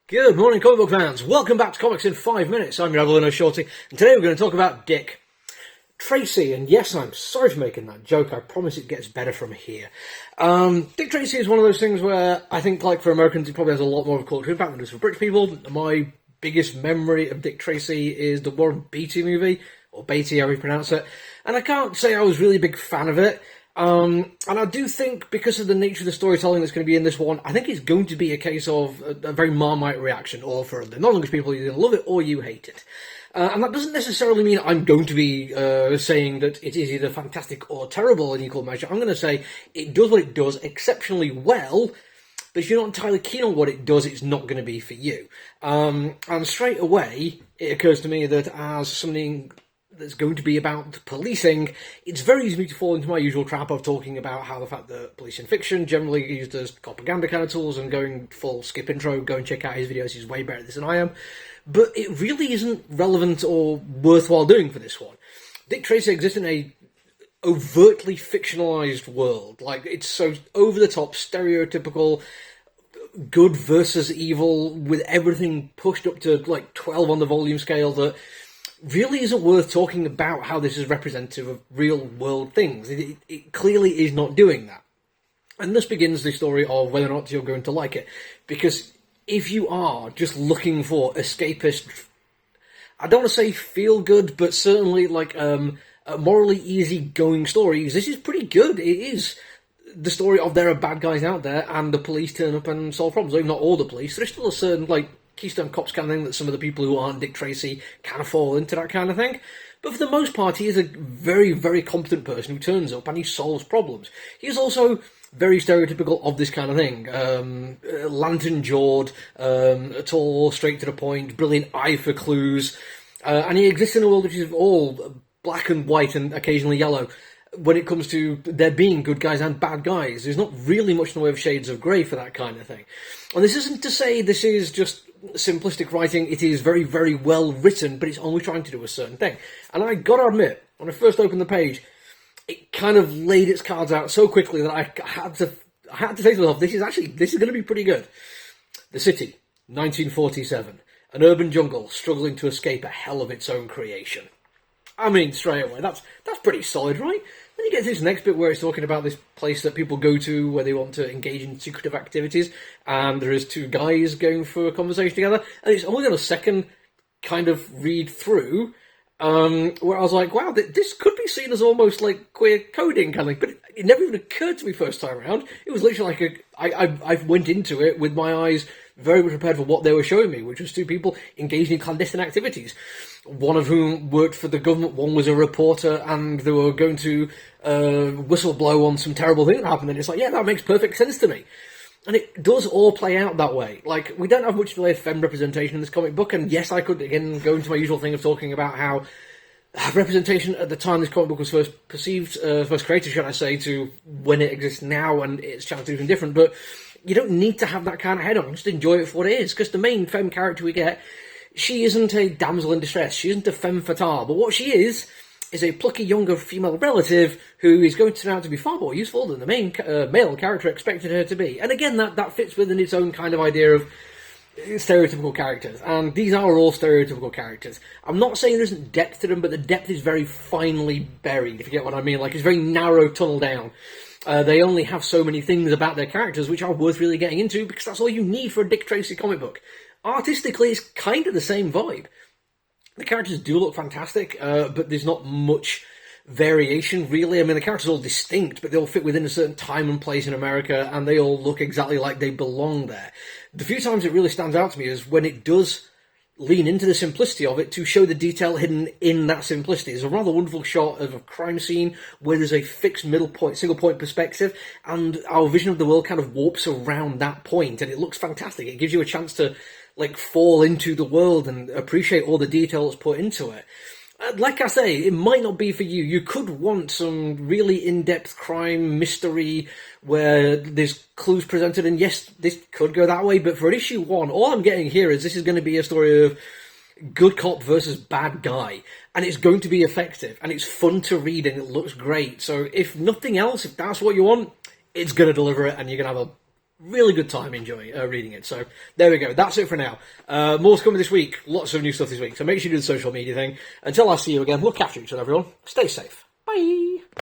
Good morning, comic book fans. Welcome back to Comics in 5 Minutes. I'm your Evelyn Shorty, and today we're going to talk about Dick Tracy. And yes, I'm sorry for making that joke. I promise it gets better from here. Dick Tracy is one of those things where I think, like, for Americans, it probably has a lot more of a cultural impact than it does for British people. My biggest memory of Dick Tracy is the Warren Beatty movie, or Beatty, however you pronounce it. And I can't say I was really a big fan of it. And I do think, because of the nature of the storytelling that's going to be in this one, I think it's going to be a case of a very Marmite reaction, or for the non-English people, you either love it or you hate it. And that doesn't necessarily mean I'm going to be saying that it is either fantastic or terrible in equal measure. I'm going to say it does what it does exceptionally well, but if you're not entirely keen on what it does, it's not going to be for you. And straight away, it occurs to me that as something that's going to be about policing, it's very easy to fall into my usual trap of talking about how the fact that police in fiction generally are used as propaganda kind of tools and going full skip intro, go and check out his videos, he's way better at this than I am. But it really isn't relevant or worthwhile doing for this one. Dick Tracy exists in a overtly fictionalized world. Like, it's so over-the-top, stereotypical, good versus evil, with everything pushed up to, like, 12 on the volume scale that really isn't worth talking about how this is representative of real-world things. It clearly is not doing that. And this begins the story of whether or not you're going to like it. Because if you are just looking for escapist, I don't want to say feel-good, but certainly like morally easy-going stories, this is pretty good. It is the story of there are bad guys out there and the police turn up and solve problems. Though not all the police. There's still a certain, like, Keystone Cops kind of thing that some of the people who aren't Dick Tracy kind of fall into that kind of thing. But for the most part, he is a very, very competent person who turns up and he solves problems. He is also very stereotypical of this kind of thing. Lantern-jawed, tall, straight to the point, brilliant eye for clues. And he exists in a world which is all black and white and occasionally yellow. When it comes to there being good guys and bad guys, there's not really much in the way of shades of grey for that kind of thing. And this isn't to say this is just simplistic writing. It is very, very well written, but it's only trying to do a certain thing. And I gotta admit, when I first opened the page, it kind of laid its cards out so quickly that I had to say to myself, this is going to be pretty good. The city, 1947. An urban jungle struggling to escape a hell of its own creation. I mean, straight away, that's pretty solid, right? Then you get to this next bit where it's talking about this place that people go to where they want to engage in secretive activities, and there is two guys going for a conversation together, and it's only got a second kind of read through, where I was like, wow, this could be seen as almost like queer coding kind of thing, but it never even occurred to me first time around. It was literally like I went into it with my eyes very much prepared for what they were showing me, which was two people engaged in clandestine activities. One of whom worked for the government, one was a reporter, and they were going to whistle-blow on some terrible thing that happened, and it's like, yeah, that makes perfect sense to me. And it does all play out that way. Like, we don't have much of a femme representation in this comic book, and yes, I could, again, go into my usual thing of talking about how representation at the time this comic book was first perceived, first created, should I say, to when it exists now, and its chance to do something different, but you don't need to have that kind of head-on. Just enjoy it for what it is, because the main femme character we get, she isn't a damsel in distress, she isn't a femme fatale, but what she is a plucky younger female relative who is going to turn out to be far more useful than the main male character expected her to be. And again, that fits within its own kind of idea of stereotypical characters, and these are all stereotypical characters. I'm not saying there isn't depth to them, but the depth is very finely buried, if you get what I mean. Like, it's very narrow tunnel down. They only have so many things about their characters which are worth really getting into, because that's all you need for a Dick Tracy comic book. Artistically, it's kind of the same vibe. The characters do look fantastic, but there's not much variation, really. I mean, the characters are all distinct, but they all fit within a certain time and place in America, and they all look exactly like they belong there. The few times it really stands out to me is when it does lean into the simplicity of it to show the detail hidden in that simplicity. There's a rather wonderful shot of a crime scene where there's a fixed single point perspective, and our vision of the world kind of warps around that point, and it looks fantastic. It gives you a chance to, like, fall into the world and appreciate all the detail that's put into it. Like I say, it might not be for you. You could want some really in-depth crime mystery where there's clues presented, and yes, this could go that way, but for issue 1, all I'm getting here is this is going to be a story of good cop versus bad guy, and it's going to be effective, and it's fun to read, and it looks great. So if nothing else, if that's what you want, it's going to deliver it, and you're going to have really good time enjoying reading it. So there we go. That's it for now. More's coming this week. Lots of new stuff this week. So make sure you do the social media thing. Until I see you again, look after each other, everyone. Stay safe. Bye.